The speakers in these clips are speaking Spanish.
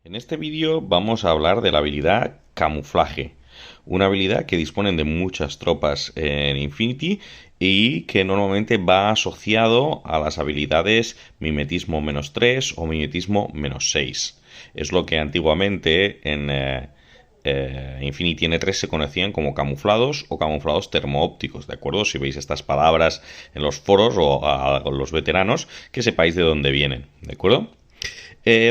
En este vídeo vamos a hablar de la habilidad camuflaje, una habilidad que disponen de muchas tropas en Infinity y que normalmente va asociado a las habilidades mimetismo -3 o mimetismo -6. Es lo que antiguamente en Infinity N3 se conocían como camuflados o camuflados termoópticos, ¿de acuerdo? Si veis estas palabras en los foros o a los veteranos, que sepáis de dónde vienen, ¿de acuerdo?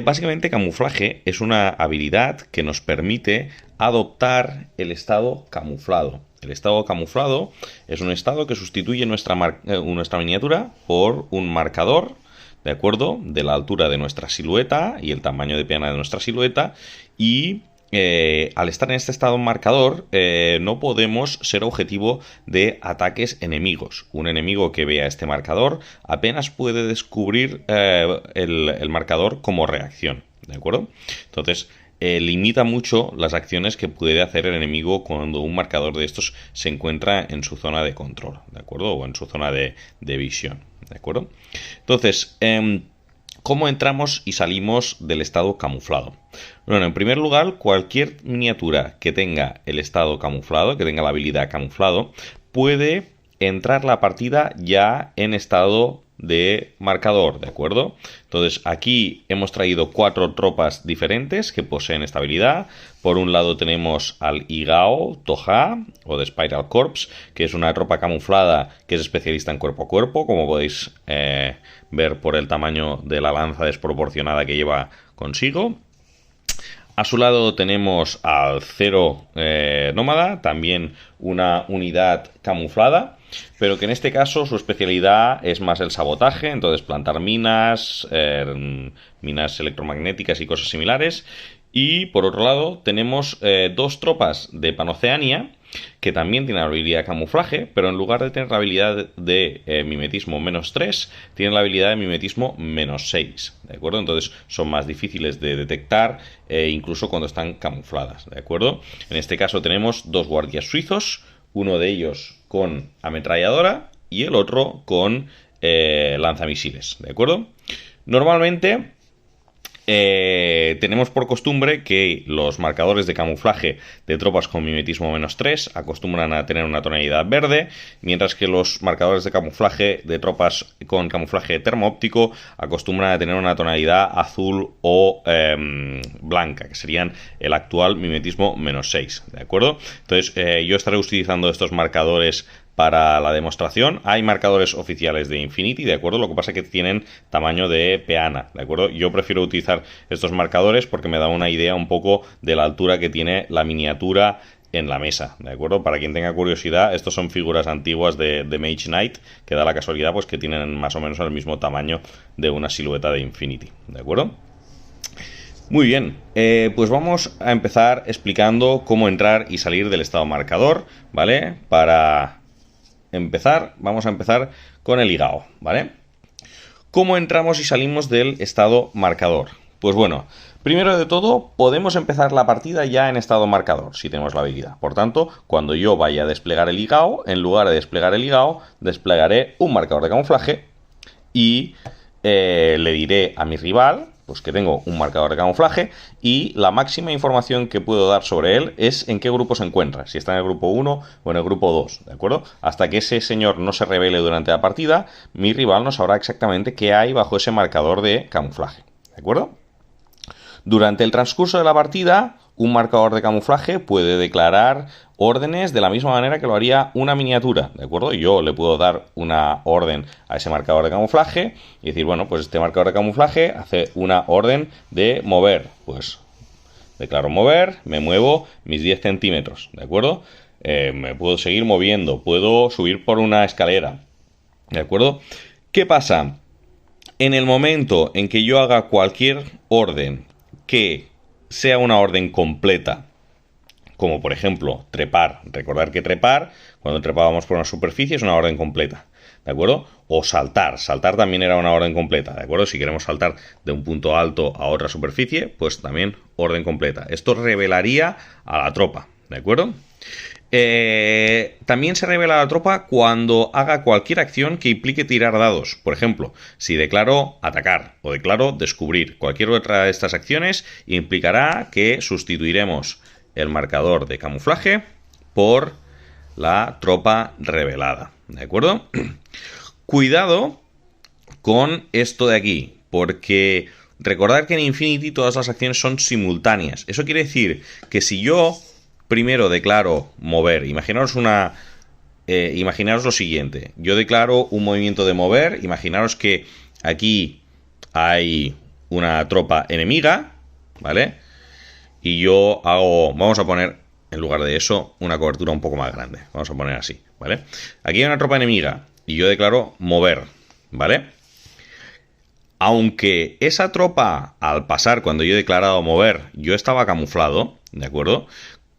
Básicamente, camuflaje es una habilidad que nos permite adoptar el estado camuflado. El estado camuflado es un estado que sustituye nuestra miniatura por un marcador, ¿de acuerdo? De la altura de nuestra silueta y el tamaño de peana de nuestra silueta. Y al estar en este estado marcador, no podemos ser objetivo de ataques enemigos. Un enemigo que vea este marcador apenas puede descubrir el marcador como reacción, ¿de acuerdo? Entonces, limita mucho las acciones que puede hacer el enemigo cuando un marcador de estos se encuentra en su zona de control, ¿de acuerdo? O en su zona de visión, ¿de acuerdo? Entonces, ¿cómo entramos y salimos del estado camuflado? Bueno, en primer lugar, cualquier miniatura que tenga el estado camuflado, que tenga la habilidad camuflado, puede entrar la partida ya en estado de marcador, ¿de acuerdo? Entonces aquí hemos traído 4 tropas diferentes que poseen esta habilidad. Por un lado tenemos al Igao Toja o de Spiral Corps, que es una tropa camuflada que es especialista en cuerpo a cuerpo, como podéis ver por el tamaño de la lanza desproporcionada que lleva consigo. A su lado tenemos al Zero Nómada, también una unidad camuflada, pero que en este caso su especialidad es más el sabotaje, entonces plantar minas, minas electromagnéticas y cosas similares. Y por otro lado tenemos 2 tropas de Panoceania que también tienen la habilidad de camuflaje, pero en lugar de tener la habilidad de mimetismo -3, tienen la habilidad de mimetismo -6, ¿de acuerdo? Entonces son más difíciles de detectar, incluso cuando están camufladas, ¿de acuerdo? En este caso tenemos 2 guardias suizos, uno de ellos con ametralladora y el otro con lanzamisiles, ¿de acuerdo? Normalmente tenemos por costumbre que los marcadores de camuflaje de tropas con mimetismo -3 acostumbran a tener una tonalidad verde, mientras que los marcadores de camuflaje de tropas con camuflaje termoóptico acostumbran a tener una tonalidad azul o blanca, que serían el actual mimetismo -6, ¿de acuerdo? Entonces yo estaré utilizando estos marcadores para la demostración. Hay marcadores oficiales de Infinity, ¿de acuerdo? Lo que pasa es que tienen tamaño de peana, ¿de acuerdo? Yo prefiero utilizar estos marcadores porque me da una idea un poco de la altura que tiene la miniatura en la mesa, ¿de acuerdo? Para quien tenga curiosidad, estos son figuras antiguas de Mage Knight, que da la casualidad pues que tienen más o menos el mismo tamaño de una silueta de Infinity, ¿de acuerdo? Muy bien, pues vamos a empezar explicando cómo entrar y salir del estado marcador, ¿vale? Para empezar, vamos a empezar con el Igao, ¿vale? ¿Cómo entramos y salimos del estado marcador? Pues bueno, primero de todo, podemos empezar la partida ya en estado marcador, si tenemos la habilidad. Por tanto, cuando yo vaya a desplegar el Igao, en lugar de desplegar el Igao, desplegaré un marcador de camuflaje y le diré a mi rival pues que tengo un marcador de camuflaje y la máxima información que puedo dar sobre él es en qué grupo se encuentra, si está en el grupo 1 o en el grupo 2, ¿de acuerdo? Hasta que ese señor no se revele durante la partida, mi rival no sabrá exactamente qué hay bajo ese marcador de camuflaje, ¿de acuerdo? Durante el transcurso de la partida, un marcador de camuflaje puede declarar órdenes de la misma manera que lo haría una miniatura, ¿de acuerdo? Yo le puedo dar una orden a ese marcador de camuflaje y decir, bueno, pues este marcador de camuflaje hace una orden de mover. Pues declaro mover, me muevo mis 10 centímetros, ¿de acuerdo? Me puedo seguir moviendo, puedo subir por una escalera, ¿de acuerdo? ¿Qué pasa? En el momento en que yo haga cualquier orden que sea una orden completa, como por ejemplo trepar, recordar que trepar, cuando trepábamos por una superficie es una orden completa, ¿de acuerdo? O saltar, saltar también era una orden completa, ¿de acuerdo? Si queremos saltar de un punto alto a otra superficie, pues también orden completa. Esto revelaría a la tropa, ¿de acuerdo? También se revela la tropa cuando haga cualquier acción que implique tirar dados. Por ejemplo, si declaro atacar o declaro descubrir. Cualquier otra de estas acciones implicará que sustituiremos el marcador de camuflaje por la tropa revelada. ¿De acuerdo? Cuidado con esto de aquí, porque recordad que en Infinity todas las acciones son simultáneas. Eso quiere decir que si yo primero declaro mover, imaginaros lo siguiente. Yo declaro un movimiento de mover, imaginaros que aquí hay una tropa enemiga, ¿vale? Y yo vamos a poner, en lugar de eso, una cobertura un poco más grande. Vamos a poner así, ¿vale? Aquí hay una tropa enemiga y yo declaro mover, ¿vale? Aunque esa tropa, al pasar, cuando yo he declarado mover, yo estaba camuflado, ¿de acuerdo?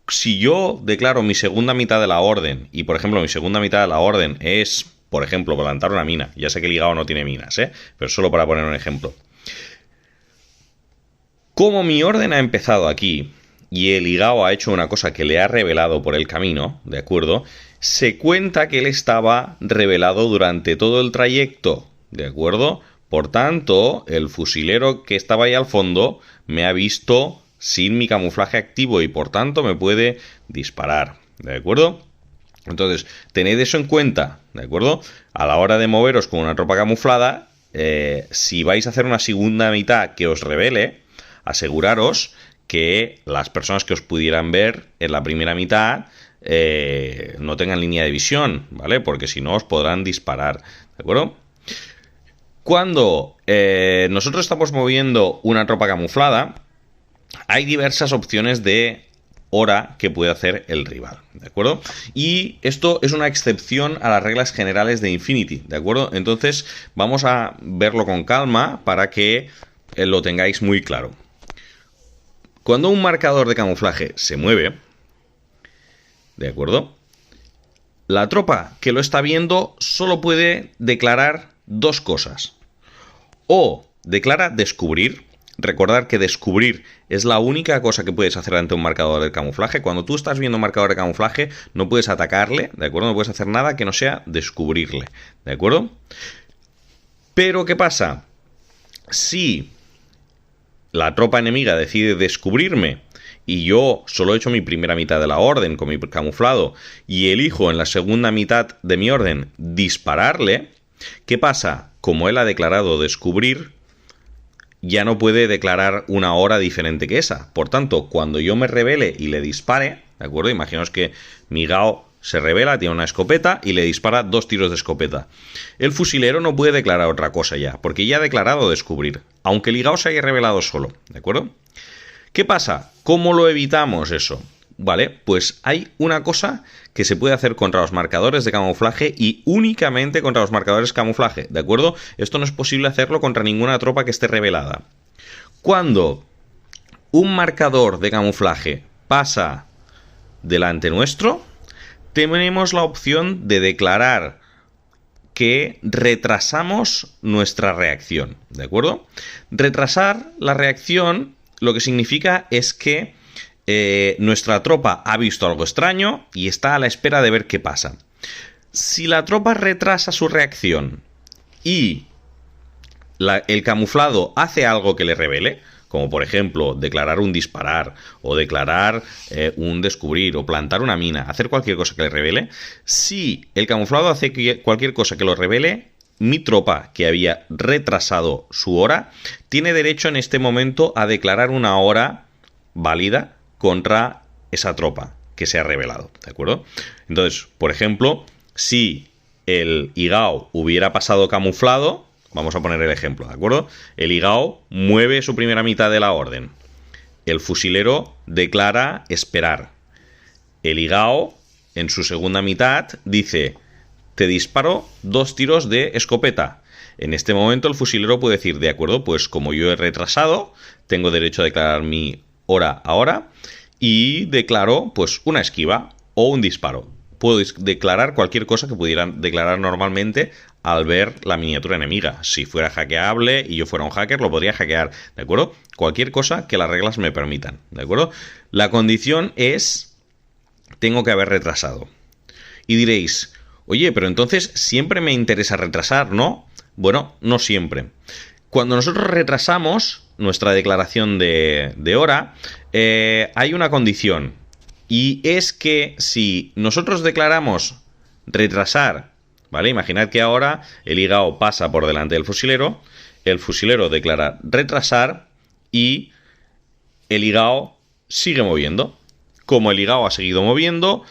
Si yo declaro mi segunda mitad de la orden, y por ejemplo mi segunda mitad de la orden es, por ejemplo, plantar una mina. Ya sé que el higao no tiene minas, pero solo para poner un ejemplo. Como mi orden ha empezado aquí, y el higao ha hecho una cosa que le ha revelado por el camino, ¿de acuerdo? Se cuenta que él estaba revelado durante todo el trayecto, ¿de acuerdo? Por tanto, el fusilero que estaba ahí al fondo me ha visto sin mi camuflaje activo y por tanto me puede disparar, ¿de acuerdo? Entonces, tened eso en cuenta, ¿de acuerdo? A la hora de moveros con una tropa camuflada, si vais a hacer una segunda mitad que os revele, aseguraros que las personas que os pudieran ver en la primera mitad no tengan línea de visión, ¿vale? Porque si no os podrán disparar, ¿de acuerdo? Cuando nosotros estamos moviendo una tropa camuflada, hay diversas opciones de hora que puede hacer el rival, ¿de acuerdo? Y esto es una excepción a las reglas generales de Infinity, ¿de acuerdo? Entonces vamos a verlo con calma para que lo tengáis muy claro. Cuando un marcador de camuflaje se mueve, ¿de acuerdo? La tropa que lo está viendo solo puede declarar dos cosas. O declara descubrir. Recordad que descubrir es la única cosa que puedes hacer ante un marcador de camuflaje. Cuando tú estás viendo un marcador de camuflaje, no puedes atacarle, ¿de acuerdo? No puedes hacer nada que no sea descubrirle, ¿de acuerdo? Pero, ¿qué pasa? Si la tropa enemiga decide descubrirme y yo solo he hecho mi primera mitad de la orden con mi camuflado y elijo en la segunda mitad de mi orden dispararle, ¿qué pasa? Como él ha declarado descubrir, ya no puede declarar una hora diferente que esa. Por tanto, cuando yo me revele y le dispare, ¿de acuerdo? Imaginaos que mi higao se revela, tiene una escopeta y le dispara 2 tiros de escopeta. El fusilero no puede declarar otra cosa ya, porque ya ha declarado descubrir, aunque el higao se haya revelado solo, ¿de acuerdo? ¿Qué pasa? ¿Cómo lo evitamos eso? Vale, pues hay una cosa que se puede hacer contra los marcadores de camuflaje y únicamente contra los marcadores de camuflaje, ¿de acuerdo? Esto no es posible hacerlo contra ninguna tropa que esté revelada. Cuando un marcador de camuflaje pasa delante nuestro, tenemos la opción de declarar que retrasamos nuestra reacción, ¿de acuerdo? Retrasar la reacción lo que significa es que nuestra tropa ha visto algo extraño y está a la espera de ver qué pasa. Si la tropa retrasa su reacción y el camuflado hace algo que le revele, como por ejemplo declarar un disparar o declarar un descubrir o plantar una mina, hacer cualquier cosa que le revele, si el camuflado hace cualquier cosa que lo revele, mi tropa que había retrasado su hora tiene derecho en este momento a declarar una hora válida contra esa tropa que se ha revelado, ¿de acuerdo? Entonces, por ejemplo, si el higao hubiera pasado camuflado, vamos a poner el ejemplo, ¿de acuerdo? El higao mueve su primera mitad de la orden. El fusilero declara esperar. El higao, en su segunda mitad, dice: te disparo 2 tiros de escopeta. En este momento el fusilero puede decir: de acuerdo, pues como yo he retrasado, tengo derecho a declarar mi hora ahora y declaro pues una esquiva o un disparo. Puedo declarar cualquier cosa que pudieran declarar normalmente al ver la miniatura enemiga. Si fuera hackeable y yo fuera un hacker, lo podría hackear, ¿de acuerdo? Cualquier cosa que las reglas me permitan, ¿de acuerdo? La condición es tengo que haber retrasado. Y diréis, oye, pero entonces siempre me interesa retrasar, ¿no? Bueno, no siempre. Cuando nosotros retrasamos nuestra declaración de hora, hay una condición. Y es que si nosotros declaramos retrasar, ¿vale? Imaginad que ahora el higao pasa por delante del fusilero, el fusilero declara retrasar y el higao sigue moviendo. Como el higao ha seguido moviendo,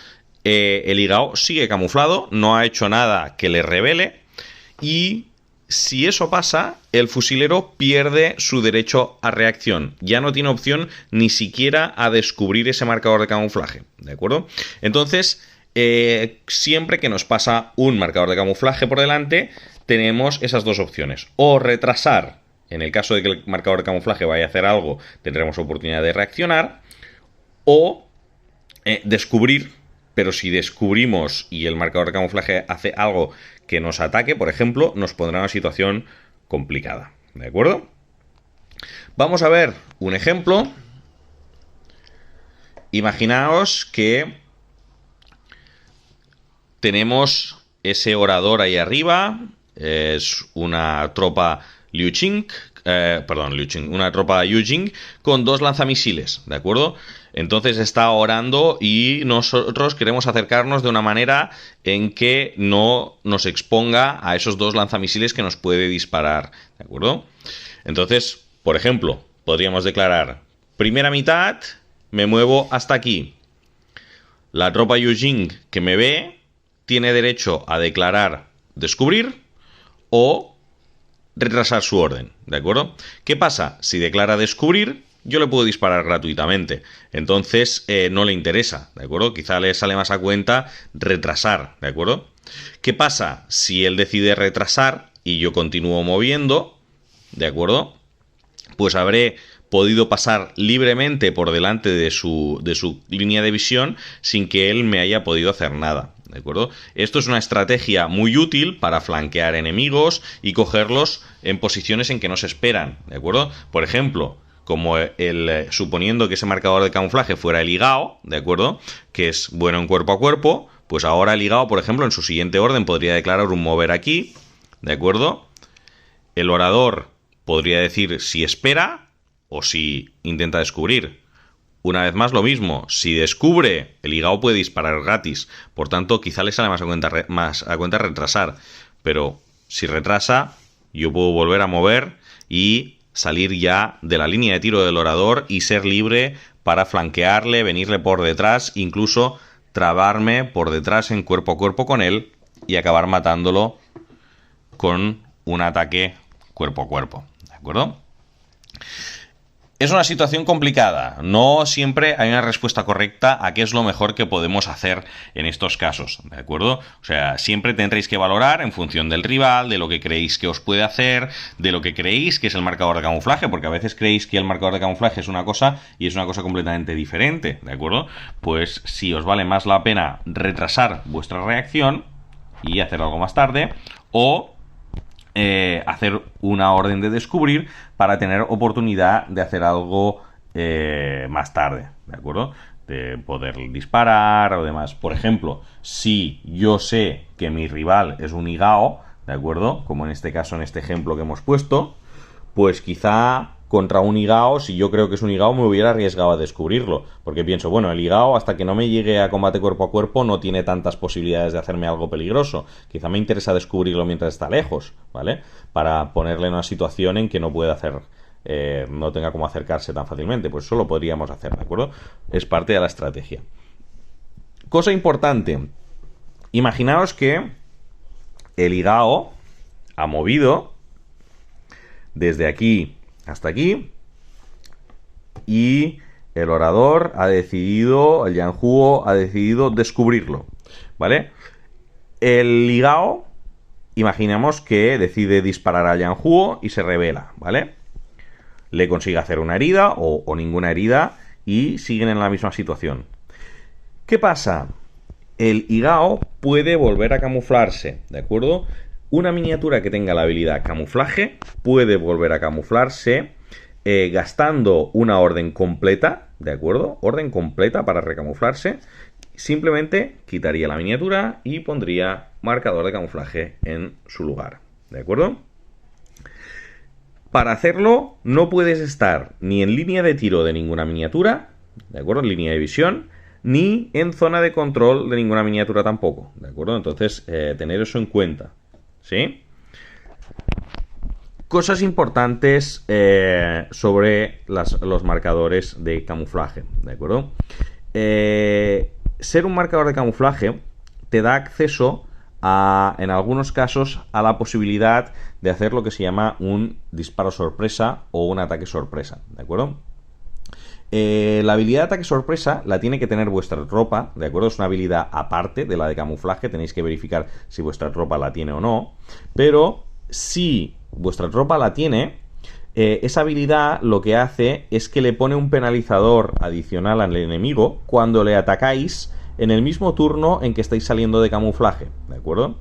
el higao sigue camuflado, no ha hecho nada que le revele, y si eso pasa, el fusilero pierde su derecho a reacción. Ya no tiene opción ni siquiera a descubrir ese marcador de camuflaje, ¿de acuerdo? Entonces, siempre que nos pasa un marcador de camuflaje por delante, tenemos esas dos opciones. O retrasar, en el caso de que el marcador de camuflaje vaya a hacer algo, tendremos oportunidad de reaccionar, o descubrir, pero si descubrimos y el marcador de camuflaje hace algo que nos ataque, por ejemplo, nos pondrá en una situación complicada, ¿de acuerdo? Vamos a ver un ejemplo. Imaginaos que tenemos ese orador ahí arriba, es una tropa Liu Qing, una tropa Yu Jing con dos lanzamisiles, ¿de acuerdo? Entonces está orando y nosotros queremos acercarnos de una manera en que no nos exponga a esos dos lanzamisiles que nos puede disparar, ¿de acuerdo? Entonces, por ejemplo, podríamos declarar, primera mitad, me muevo hasta aquí. La tropa Yu Jing que me ve tiene derecho a declarar descubrir o retrasar su orden, ¿de acuerdo? ¿Qué pasa? Si declara descubrir, yo le puedo disparar gratuitamente. Entonces, no le interesa, ¿de acuerdo? Quizá le sale más a cuenta retrasar, ¿de acuerdo? ¿Qué pasa? Si él decide retrasar y yo continúo moviendo, ¿de acuerdo? Pues habré podido pasar libremente por delante de su línea de visión sin que él me haya podido hacer nada, ¿de acuerdo? Esto es una estrategia muy útil para flanquear enemigos y cogerlos en posiciones en que no se esperan, ¿de acuerdo? Por ejemplo, como suponiendo que ese marcador de camuflaje fuera el higao, ¿de acuerdo? Que es bueno en cuerpo a cuerpo, pues ahora el higao, por ejemplo, en su siguiente orden podría declarar un mover aquí, ¿de acuerdo? El orador podría decir si espera o si intenta descubrir. Una vez más lo mismo, si descubre, el higao puede disparar gratis, por tanto quizá le sale más a cuenta retrasar, pero si retrasa, yo puedo volver a mover y salir ya de la línea de tiro del orador y ser libre para flanquearle, venirle por detrás, incluso trabarme por detrás en cuerpo a cuerpo con él y acabar matándolo con un ataque cuerpo a cuerpo, ¿de acuerdo? Es una situación complicada, no siempre hay una respuesta correcta a qué es lo mejor que podemos hacer en estos casos, ¿de acuerdo? O sea, siempre tendréis que valorar en función del rival, de lo que creéis que os puede hacer, de lo que creéis que es el marcador de camuflaje, porque a veces creéis que el marcador de camuflaje es una cosa y es una cosa completamente diferente, ¿de acuerdo? Pues si os vale más la pena retrasar vuestra reacción y hacer algo más tarde, o hacer una orden de descubrir para tener oportunidad de hacer algo más tarde, ¿de acuerdo? De poder disparar o demás. Por ejemplo, si yo sé que mi rival es un higao, ¿de acuerdo? Como en este caso, en este ejemplo que hemos puesto, pues quizá contra un higao, si yo creo que es un higao, me hubiera arriesgado a descubrirlo, porque pienso, bueno, el higao hasta que no me llegue a combate cuerpo a cuerpo no tiene tantas posibilidades de hacerme algo peligroso, quizá me interesa descubrirlo mientras está lejos, ¿vale? Para ponerle en una situación en que no pueda hacer, no tenga cómo acercarse tan fácilmente, pues eso lo podríamos hacer, ¿de acuerdo? Es parte de la estrategia. Cosa importante, imaginaos que el higao ha movido desde aquí hasta aquí y el orador ha decidido, el Yanhuo ha decidido descubrirlo, ¿vale? El higao, imaginamos que decide disparar al Yanhuo y se revela, ¿vale? Le consigue hacer una herida o ninguna herida y siguen en la misma situación. ¿Qué pasa? El higao puede volver a camuflarse, ¿de acuerdo? Una miniatura que tenga la habilidad camuflaje puede volver a camuflarse gastando una orden completa, ¿de acuerdo? Orden completa para recamuflarse Simplemente quitaría la miniatura y pondría marcador de camuflaje en su lugar. ¿De acuerdo? Para hacerlo no puedes estar ni en línea de tiro de ninguna miniatura, ¿de acuerdo? En línea de visión, ni en zona de control de ninguna miniatura tampoco, ¿de acuerdo? Entonces, tener eso en cuenta, ¿sí? Cosas importantes sobre los marcadores de camuflaje, ¿de acuerdo? Ser un marcador de camuflaje te da acceso en algunos casos a la posibilidad de hacer lo que se llama un disparo sorpresa o un ataque sorpresa, ¿de acuerdo? La habilidad de ataque sorpresa la tiene que tener vuestra tropa, ¿de acuerdo? Es una habilidad aparte de la de camuflaje, tenéis que verificar si vuestra tropa la tiene o no, pero si vuestra tropa la tiene, esa habilidad lo que hace es que le pone un penalizador adicional al enemigo cuando le atacáis en el mismo turno en que estáis saliendo de camuflaje, ¿de acuerdo?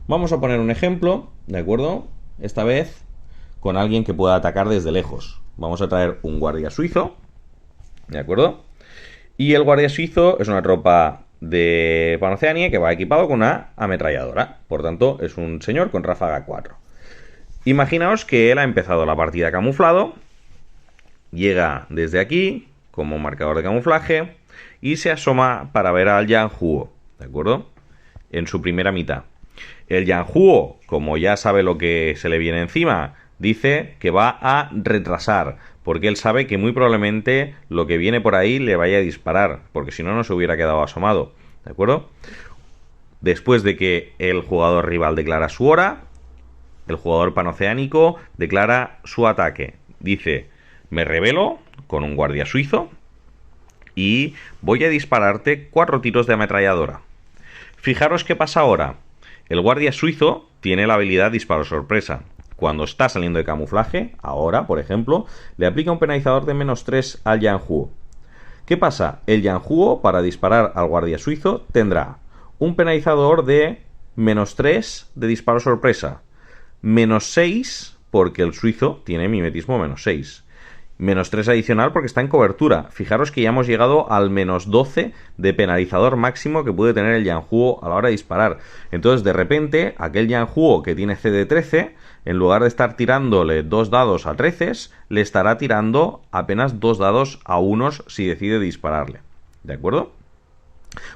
Vamos a poner un ejemplo, ¿de acuerdo? Esta vez con alguien que pueda atacar desde lejos. Vamos a traer un guardia suizo, ¿de acuerdo? Y el guardia suizo es una tropa de Panoceania que va equipado con una ametralladora. Por tanto, es un señor con ráfaga 4. Imaginaos que él ha empezado la partida camuflado, llega desde aquí como marcador de camuflaje y se asoma para ver al Yang Huo, ¿de acuerdo? En su primera mitad. El Yang Huo, como ya sabe lo que se le viene encima, dice que va a retrasar, porque él sabe que muy probablemente lo que viene por ahí le vaya a disparar, porque si no, no se hubiera quedado asomado, ¿de acuerdo? Después de que el jugador rival declara su hora, el jugador panoceánico declara su ataque. Dice, me revelo con un guardia suizo y voy a dispararte 4 tiros de ametralladora. Fijaros qué pasa ahora. El guardia suizo tiene la habilidad disparo sorpresa. Cuando está saliendo de camuflaje, ahora, por ejemplo, le aplica un penalizador de -3 al Yang Huo. ¿Qué pasa? El Yang Huo, para disparar al guardia suizo, tendrá un penalizador de -3 de disparo sorpresa, -6 porque el suizo tiene mimetismo -6, -3 adicional porque está en cobertura. Fijaros que ya hemos llegado al -12 de penalizador máximo que puede tener el Yang Huo a la hora de disparar. Entonces, de repente, aquel Yang Huo que tiene CD 13, en lugar de estar tirándole 2 dados a 13, le estará tirando apenas 2 dados a 1 si decide dispararle. ¿De acuerdo?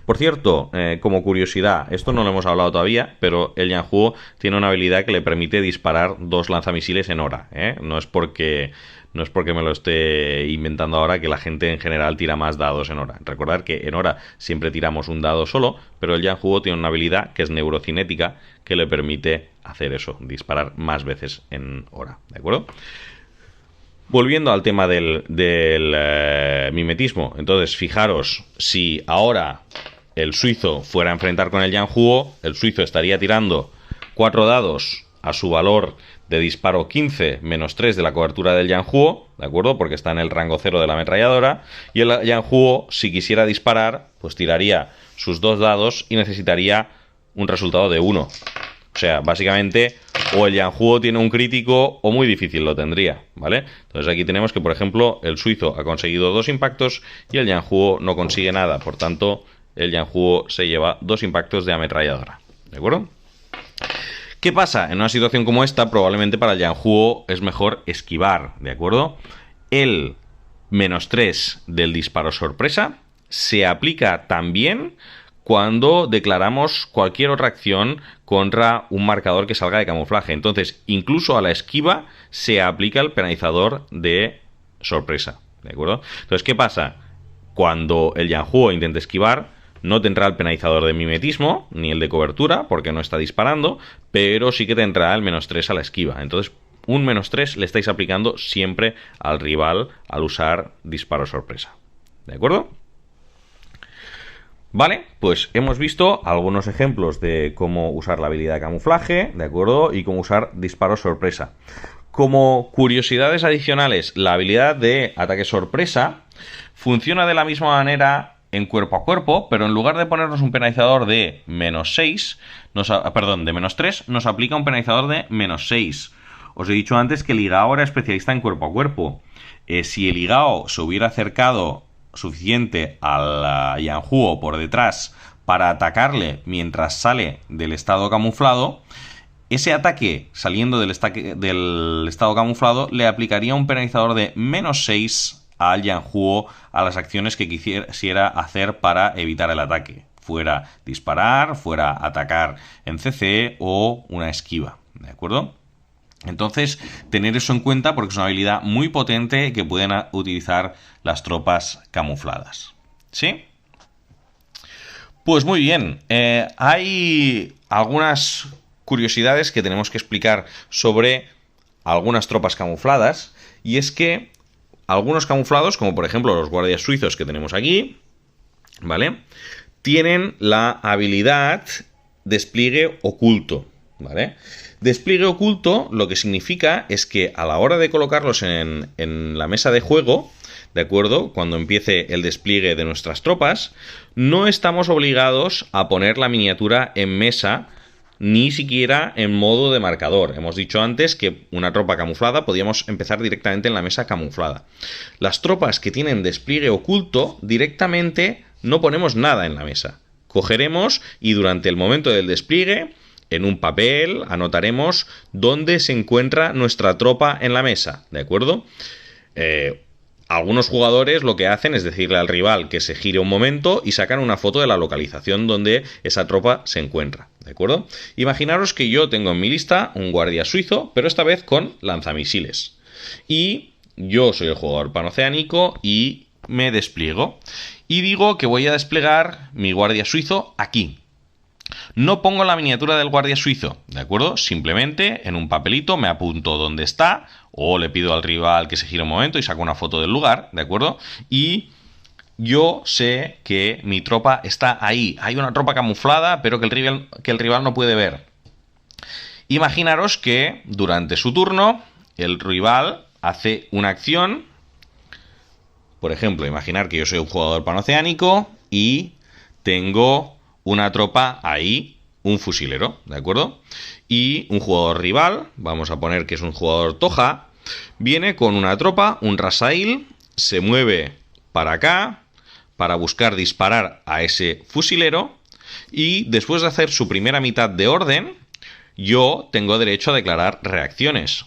Por cierto, como curiosidad, esto no lo hemos hablado todavía, pero el Yang Huo tiene una habilidad que le permite disparar 2 lanzamisiles en hora, ¿eh? No es porque me lo esté inventando ahora que la gente en general tira más dados en hora. Recordad que en hora siempre tiramos un dado solo, pero el Yang Huo tiene una habilidad que es neurocinética que le permite hacer eso, disparar más veces en hora, ¿de acuerdo? Volviendo al tema del mimetismo, entonces fijaros, si ahora el suizo fuera a enfrentar con el Yang Huo, el suizo estaría tirando 4 dados a su valor de disparo 15 -3 de la cobertura del Yang Huo, ¿de acuerdo? Porque está en el rango 0 de la ametralladora, y el Yang Huo, si quisiera disparar, pues tiraría sus 2 dados y necesitaría un resultado de 1. O sea, básicamente, o el Yang Huo tiene un crítico o muy difícil lo tendría, ¿vale? Entonces aquí tenemos que, por ejemplo, el suizo ha conseguido 2 impactos y el Yang Huo no consigue nada. Por tanto, el Yang Huo se lleva 2 impactos de ametralladora, ¿de acuerdo? ¿Qué pasa? En una situación como esta, probablemente para el Yang Huo es mejor esquivar, ¿de acuerdo? El -3 del disparo sorpresa se aplica también cuando declaramos cualquier otra acción contra un marcador que salga de camuflaje. Entonces, incluso a la esquiva se aplica el penalizador de sorpresa, ¿de acuerdo? Entonces, ¿qué pasa? Cuando el Yang Huo intente esquivar, no tendrá el penalizador de mimetismo, ni el de cobertura, porque no está disparando, pero sí que tendrá el -3 a la esquiva. Entonces, un -3 le estáis aplicando siempre al rival al usar disparo sorpresa, ¿de acuerdo? Vale, pues hemos visto algunos ejemplos de cómo usar la habilidad de camuflaje, ¿de acuerdo? Y cómo usar disparo sorpresa. Como curiosidades adicionales, la habilidad de ataque sorpresa funciona de la misma manera en cuerpo a cuerpo, pero en lugar de ponernos un penalizador de -6, de -3, nos aplica un penalizador de -6. Os he dicho antes que el Igao era especialista en cuerpo a cuerpo. Si el Igao se hubiera acercado suficiente al Yanhuo por detrás para atacarle mientras sale del estado camuflado, ese ataque saliendo del estado camuflado le aplicaría un penalizador de -6 al Yanhuo a las acciones que quisiera hacer para evitar el ataque. Fuera disparar, fuera atacar en CC o una esquiva. ¿De acuerdo? Entonces, tener eso en cuenta porque es una habilidad muy potente que pueden utilizar las tropas camufladas. ¿Sí? Pues muy bien. Hay algunas curiosidades que tenemos que explicar sobre algunas tropas camufladas. Y es que algunos camuflados, como por ejemplo los guardias suizos que tenemos aquí, ¿vale?, tienen la habilidad despliegue oculto, ¿vale? Despliegue oculto lo que significa es que a la hora de colocarlos en la mesa de juego, ¿de acuerdo?, cuando empiece el despliegue de nuestras tropas, no estamos obligados a poner la miniatura en mesa, ni siquiera en modo de marcador. Hemos dicho antes que una tropa camuflada podíamos empezar directamente en la mesa camuflada. Las tropas que tienen despliegue oculto directamente no ponemos nada en la mesa. Cogeremos y durante el momento del despliegue, en un papel, anotaremos dónde se encuentra nuestra tropa en la mesa, ¿de acuerdo? Algunos jugadores lo que hacen es decirle al rival que se gire un momento y sacan una foto de la localización donde esa tropa se encuentra, ¿de acuerdo? Imaginaros que yo tengo en mi lista un guardia suizo, pero esta vez con lanzamisiles. Y yo soy el jugador panoceánico y me despliego. Y digo que voy a desplegar mi guardia suizo aquí. No pongo la miniatura del guardia suizo, ¿de acuerdo? Simplemente en un papelito me apunto dónde está, o le pido al rival que se gire un momento y saco una foto del lugar, ¿de acuerdo? Y yo sé que mi tropa está ahí. Hay una tropa camuflada, pero que el rival no puede ver. Imaginaros que durante su turno el rival hace una acción. Por ejemplo, imaginar que yo soy un jugador panoceánico y tengo una tropa ahí, un fusilero, ¿de acuerdo? Y un jugador rival, vamos a poner que es un jugador Toja, viene con una tropa, un Rasail, se mueve para acá para buscar disparar a ese fusilero y después de hacer su primera mitad de orden, yo tengo derecho a declarar reacciones.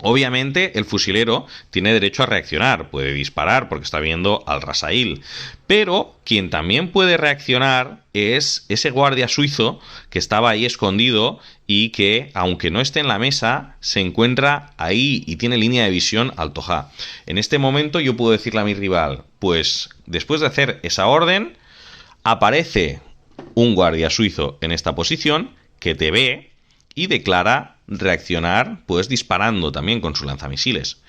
Obviamente el fusilero tiene derecho a reaccionar, puede disparar porque está viendo al Rasail, pero quien también puede reaccionar es ese guardia suizo que estaba ahí escondido y que, aunque no esté en la mesa, se encuentra ahí y tiene línea de visión al Toja. En este momento yo puedo decirle a mi rival, pues después de hacer esa orden, aparece un guardia suizo en esta posición que te ve y declara reaccionar pues disparando también con sus lanzamisiles.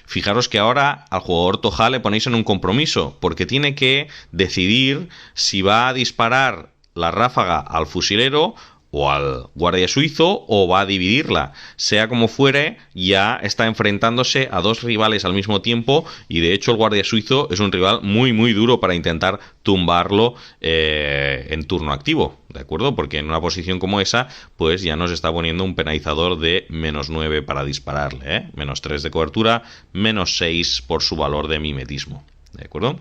Fijaros que ahora al jugador Toja le ponéis en un compromiso porque tiene que decidir si va a disparar la ráfaga al fusilero o al guardia suizo o va a dividirla. Sea como fuere, ya está enfrentándose a dos rivales al mismo tiempo y de hecho el guardia suizo es un rival muy muy duro para intentar tumbarlo en turno activo, ¿de acuerdo? Porque en una posición como esa pues ya nos está poniendo un penalizador de -9 para dispararle, ¿eh? -3 de cobertura, -6 por su valor de mimetismo, ¿de acuerdo?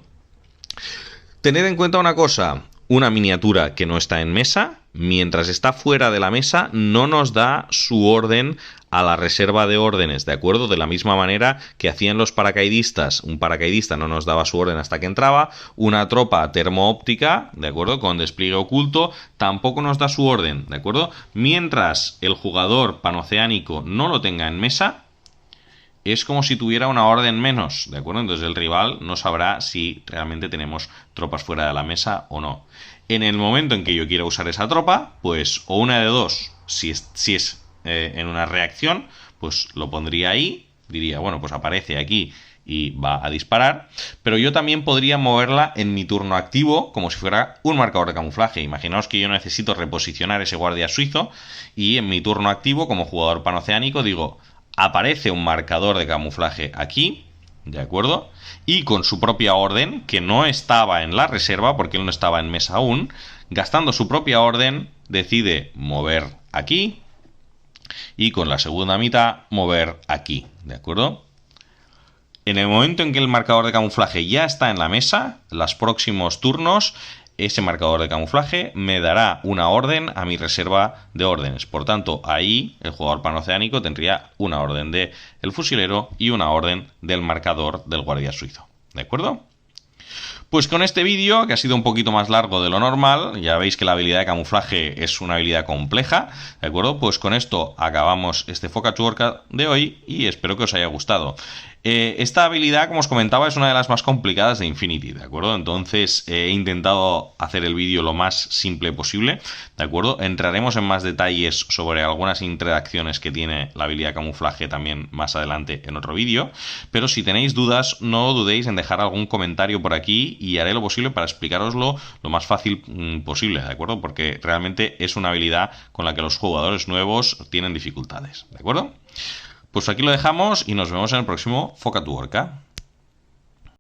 Tened en cuenta una cosa, una miniatura que no está en mesa, mientras está fuera de la mesa, no nos da su orden a la reserva de órdenes, ¿de acuerdo? De la misma manera que hacían los paracaidistas. Un paracaidista no nos daba su orden hasta que entraba. Una tropa termoóptica, ¿de acuerdo?, con despliegue oculto, tampoco nos da su orden, ¿de acuerdo? Mientras el jugador panoceánico no lo tenga en mesa, es como si tuviera una orden menos, ¿de acuerdo? Entonces el rival no sabrá si realmente tenemos tropas fuera de la mesa o no. En el momento en que yo quiera usar esa tropa, pues o una de dos, si es en una reacción, pues lo pondría ahí, diría, bueno, pues aparece aquí y va a disparar, pero yo también podría moverla en mi turno activo como si fuera un marcador de camuflaje. Imaginaos que yo necesito reposicionar ese guardia suizo y en mi turno activo como jugador panoceánico digo, aparece un marcador de camuflaje aquí, ¿de acuerdo? Y con su propia orden, que no estaba en la reserva porque él no estaba en mesa aún, gastando su propia orden, decide mover aquí y con la segunda mitad mover aquí, ¿de acuerdo? En el momento en que el marcador de camuflaje ya está en la mesa, los próximos turnos, ese marcador de camuflaje me dará una orden a mi reserva de órdenes. Por tanto, ahí el jugador panoceánico tendría una orden del fusilero y una orden del marcador del guardia suizo. ¿De acuerdo? Pues con este vídeo, que ha sido un poquito más largo de lo normal, ya veis que la habilidad de camuflaje es una habilidad compleja, ¿de acuerdo? Pues con esto acabamos este Focus Workout de hoy y espero que os haya gustado. Esta habilidad, como os comentaba, es una de las más complicadas de Infinity, ¿de acuerdo? Entonces he intentado hacer el vídeo lo más simple posible, ¿de acuerdo? Entraremos en más detalles sobre algunas interacciones que tiene la habilidad de camuflaje también más adelante en otro vídeo, pero si tenéis dudas, no dudéis en dejar algún comentario por aquí y haré lo posible para explicaroslo lo más fácil posible, ¿de acuerdo? Porque realmente es una habilidad con la que los jugadores nuevos tienen dificultades, ¿de acuerdo? Pues aquí lo dejamos y nos vemos en el próximo Focus Workout.